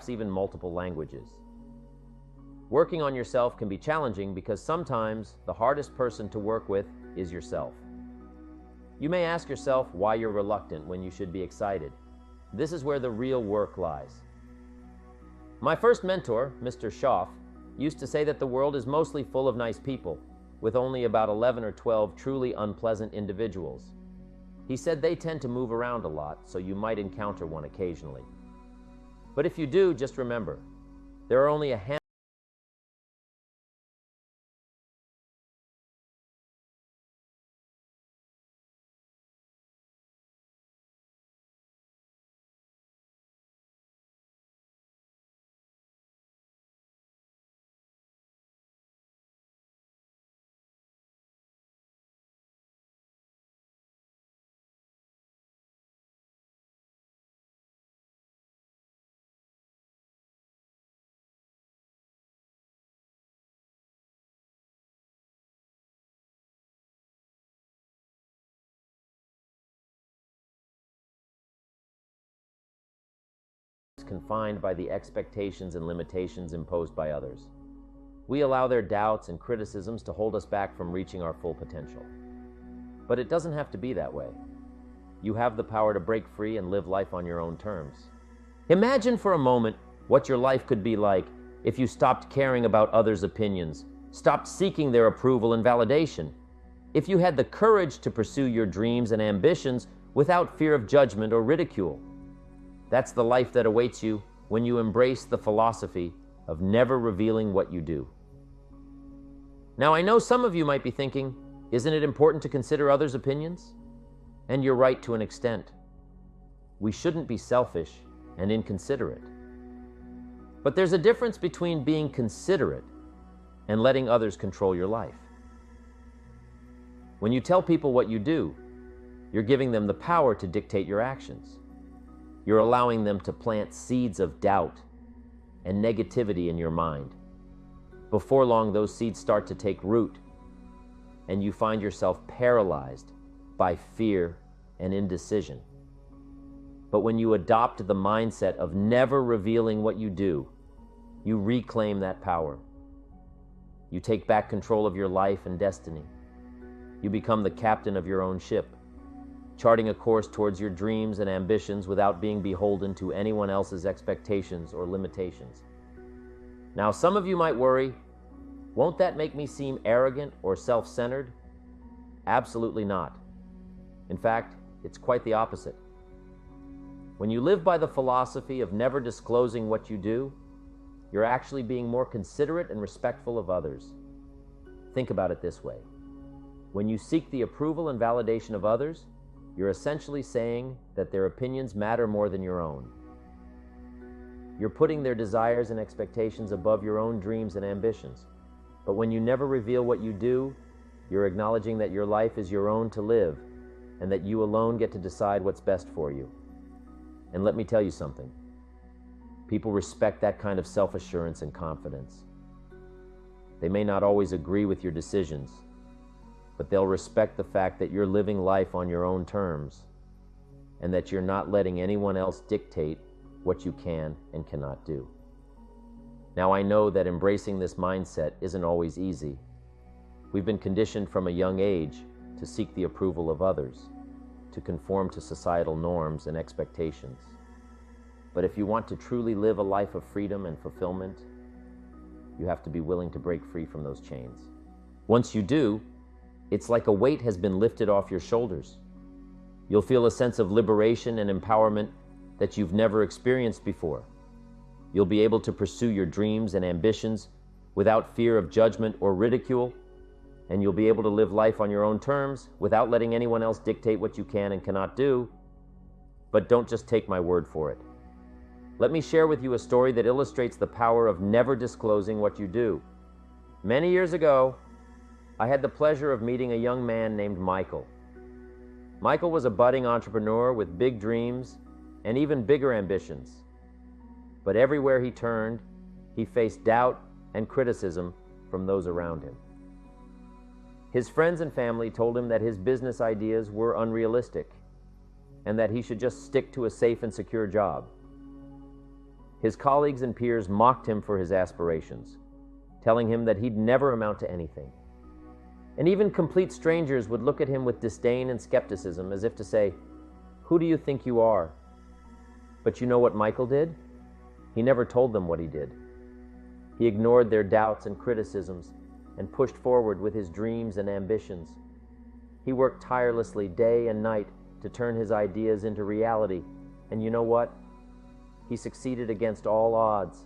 even multiple languages. Working on yourself can be challenging because sometimes the hardest person to work with is yourself. You may ask yourself why you're reluctant when you should be excited. This is where the real work lies. My first mentor, Mr. Schaff, used to say that the world is mostly full of nice people, with only about 11 or 12 truly unpleasant individuals. He said they tend to move around a lot, so you might encounter one occasionally. But if you do, just remember, there are only a handful confined by the expectations and limitations imposed by others. We allow their doubts and criticisms to hold us back from reaching our full potential. But it doesn't have to be that way. You have the power to break free and live life on your own terms. Imagine for a moment what your life could be like if you stopped caring about others' opinions, stopped seeking their approval and validation, if you had the courage to pursue your dreams and ambitions without fear of judgment or ridicule. That's the life that awaits you when you embrace the philosophy of never revealing what you do. Now, I know some of you might be thinking, isn't it important to consider others' opinions? And you're right to an extent. We shouldn't be selfish and inconsiderate. But there's a difference between being considerate and letting others control your life. When you tell people what you do, you're giving them the power to dictate your actions. You're allowing them to plant seeds of doubt and negativity in your mind. Before long, those seeds start to take root, and you find yourself paralyzed by fear and indecision. But when you adopt the mindset of never revealing what you do, you reclaim that power. You take back control of your life and destiny. You become the captain of your own ship, charting a course towards your dreams and ambitions without being beholden to anyone else's expectations or limitations. Now, some of you might worry, won't that make me seem arrogant or self-centered? Absolutely not. In fact, it's quite the opposite. When you live by the philosophy of never disclosing what you do, you're actually being more considerate and respectful of others. Think about it this way. When you seek the approval and validation of others, you're essentially saying that their opinions matter more than your own. You're putting their desires and expectations above your own dreams and ambitions. But when you never reveal what you do, you're acknowledging that your life is your own to live, and that you alone get to decide what's best for you. And let me tell you something. People respect that kind of self-assurance and confidence. They may not always agree with your decisions, but they'll respect the fact that you're living life on your own terms, and that you're not letting anyone else dictate what you can and cannot do. Now, I know that embracing this mindset isn't always easy. We've been conditioned from a young age to seek the approval of others, to conform to societal norms and expectations. But if you want to truly live a life of freedom and fulfillment, you have to be willing to break free from those chains. Once you do, it's like a weight has been lifted off your shoulders. You'll feel a sense of liberation and empowerment that you've never experienced before. You'll be able to pursue your dreams and ambitions without fear of judgment or ridicule, and you'll be able to live life on your own terms without letting anyone else dictate what you can and cannot do. But don't just take my word for it. Let me share with you a story that illustrates the power of never disclosing what you do. Many years ago, I had the pleasure of meeting a young man named Michael. Michael was a budding entrepreneur with big dreams and even bigger ambitions. But everywhere he turned, he faced doubt and criticism from those around him. His friends and family told him that his business ideas were unrealistic and that he should just stick to a safe and secure job. His colleagues and peers mocked him for his aspirations, telling him that he'd never amount to anything. And even complete strangers would look at him with disdain and skepticism, as if to say, "Who do you think you are?" But you know what Michael did? He never told them what he did. He ignored their doubts and criticisms and pushed forward with his dreams and ambitions. He worked tirelessly day and night to turn his ideas into reality. And you know what? He succeeded against all odds.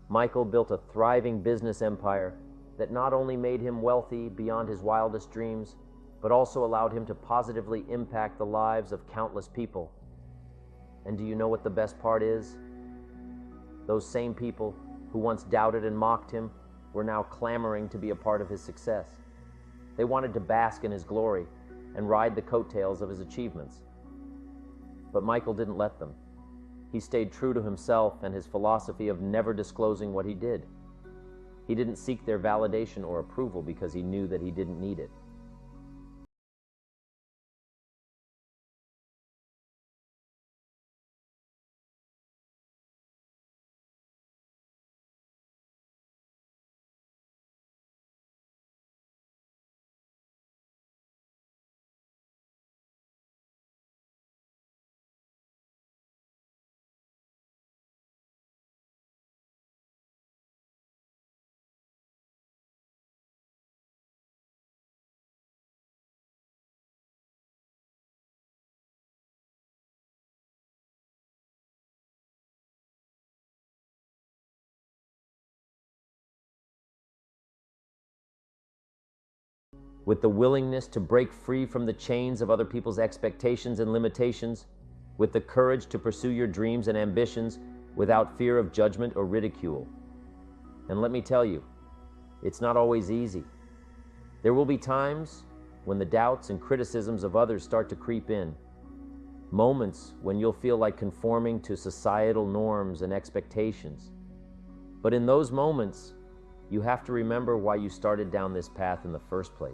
Michael built a thriving business empire that not only made him wealthy beyond his wildest dreams, but also allowed him to positively impact the lives of countless people. And do you know what the best part is? Those same people who once doubted and mocked him were now clamoring to be a part of his success. They wanted to bask in his glory and ride the coattails of his achievements. But Michael didn't let them. He stayed true to himself and his philosophy of never disclosing what he did. He didn't seek their validation or approval because he knew that he didn't need it. With the willingness to break free from the chains of other people's expectations and limitations, with the courage to pursue your dreams and ambitions without fear of judgment or ridicule. And let me tell you, it's not always easy. There will be times when the doubts and criticisms of others start to creep in, moments when you'll feel like conforming to societal norms and expectations. But in those moments, you have to remember why you started down this path in the first place.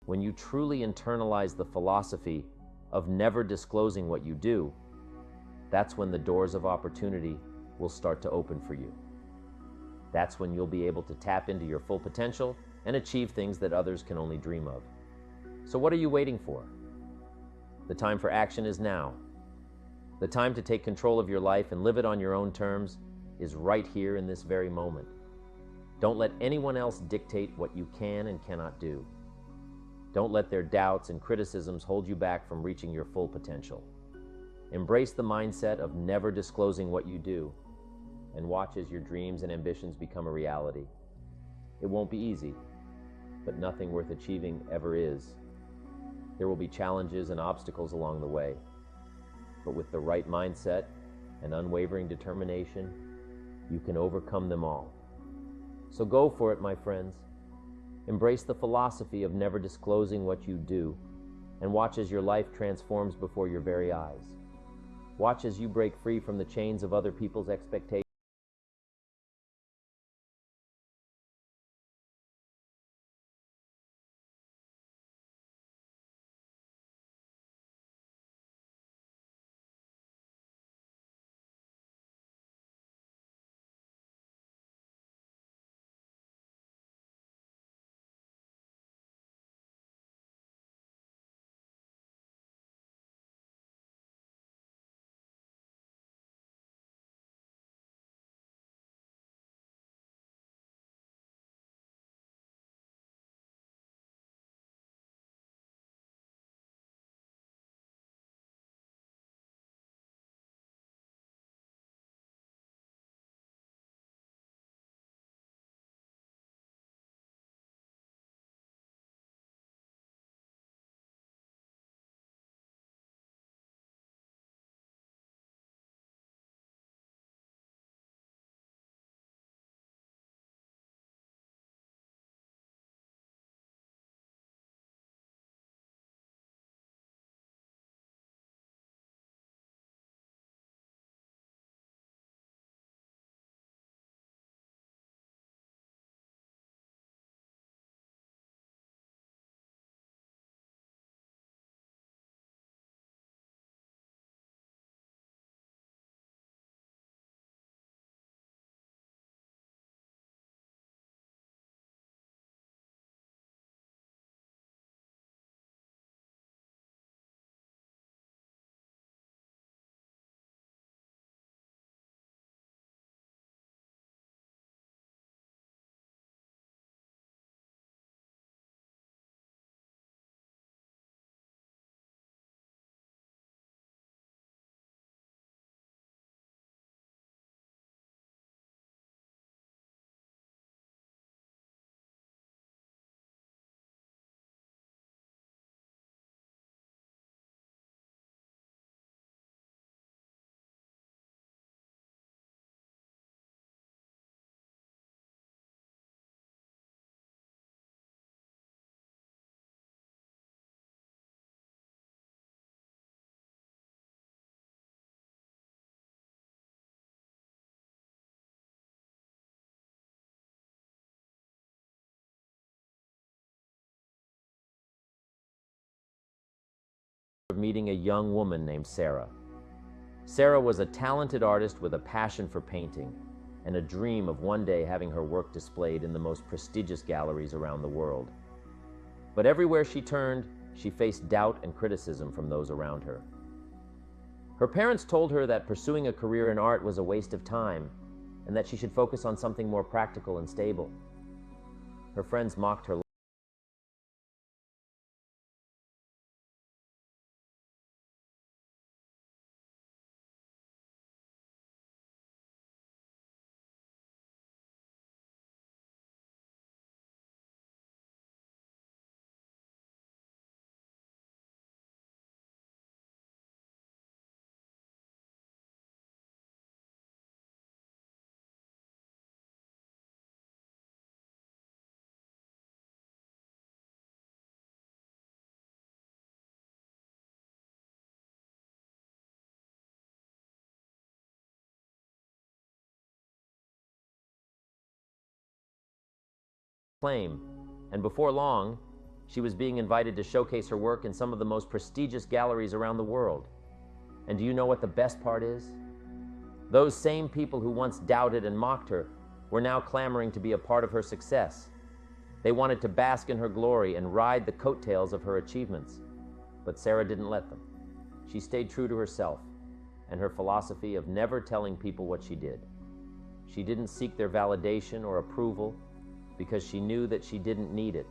When you truly internalize the philosophy of never disclosing what you do, that's when the doors of opportunity will start to open for you. That's when you'll be able to tap into your full potential and achieve things that others can only dream of. So what are you waiting for? The time for action is now. The time to take control of your life and live it on your own terms is right here in this very moment. Don't let anyone else dictate what you can and cannot do. Don't let their doubts and criticisms hold you back from reaching your full potential. Embrace the mindset of never disclosing what you do, and watch as your dreams and ambitions become a reality. It won't be easy, but nothing worth achieving ever is. There will be challenges and obstacles along the way, but with the right mindset and unwavering determination, you can overcome them all. So go for it, my friends. Embrace the philosophy of never disclosing what you do, and watch as your life transforms before your very eyes. Watch as you break free from the chains of other people's expectations. meeting a young woman named Sarah. Sarah was a talented artist with a passion for painting and a dream of one day having her work displayed in the most prestigious galleries around the world. But everywhere she turned, she faced doubt and criticism from those around her. Her parents told her that pursuing a career in art was a waste of time and that she should focus on something more practical and stable. Her friends mocked her acclaim, and before long, she was being invited to showcase her work in some of the most prestigious galleries around the world. And do you know what the best part is? Those same people who once doubted and mocked her were now clamoring to be a part of her success. They wanted to bask in her glory and ride the coattails of her achievements. But Sarah didn't let them. She stayed true to herself and her philosophy of never telling people what she did. She didn't seek their validation or approval because she knew that she didn't need it.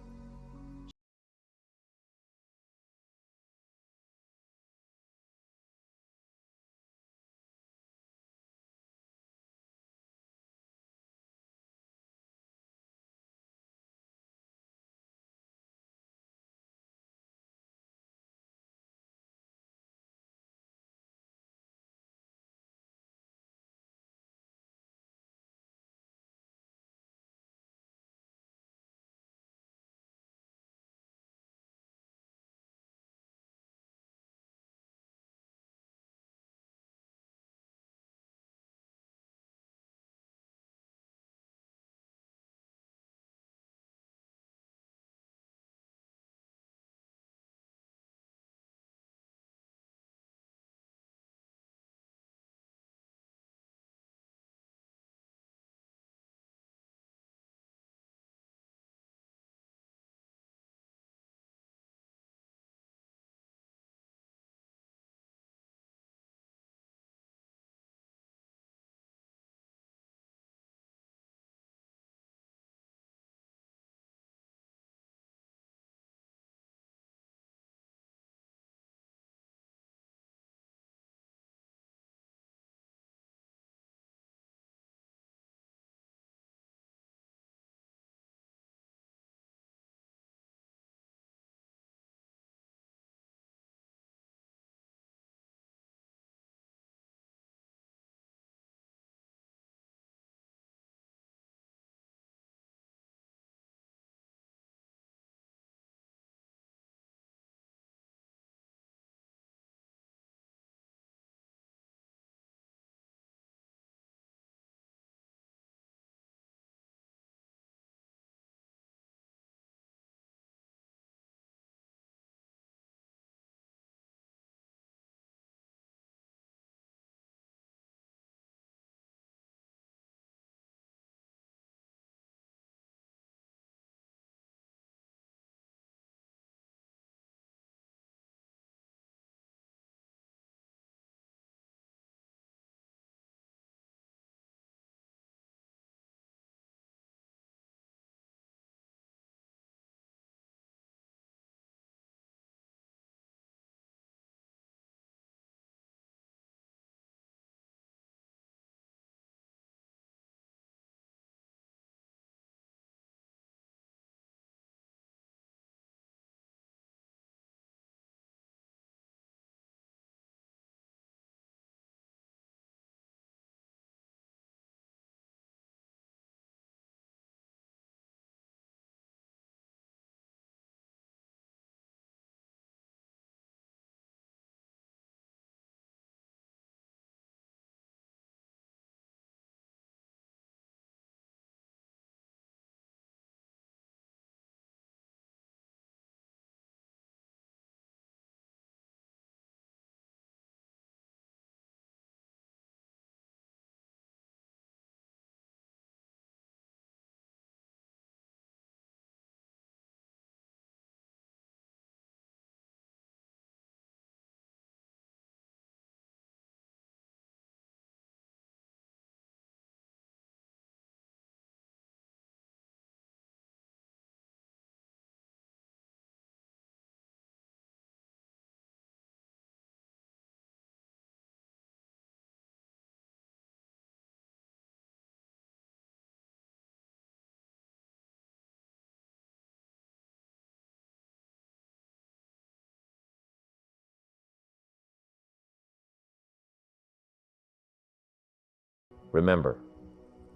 Remember,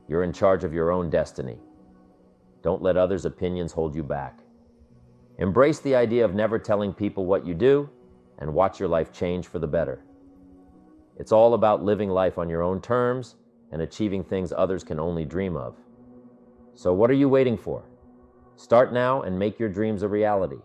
you're in charge of your own destiny. Don't let others' opinions hold you back. Embrace the idea of never telling people what you do and watch your life change for the better. It's all about living life on your own terms and achieving things others can only dream of. So what are you waiting for? Start now and make your dreams a reality.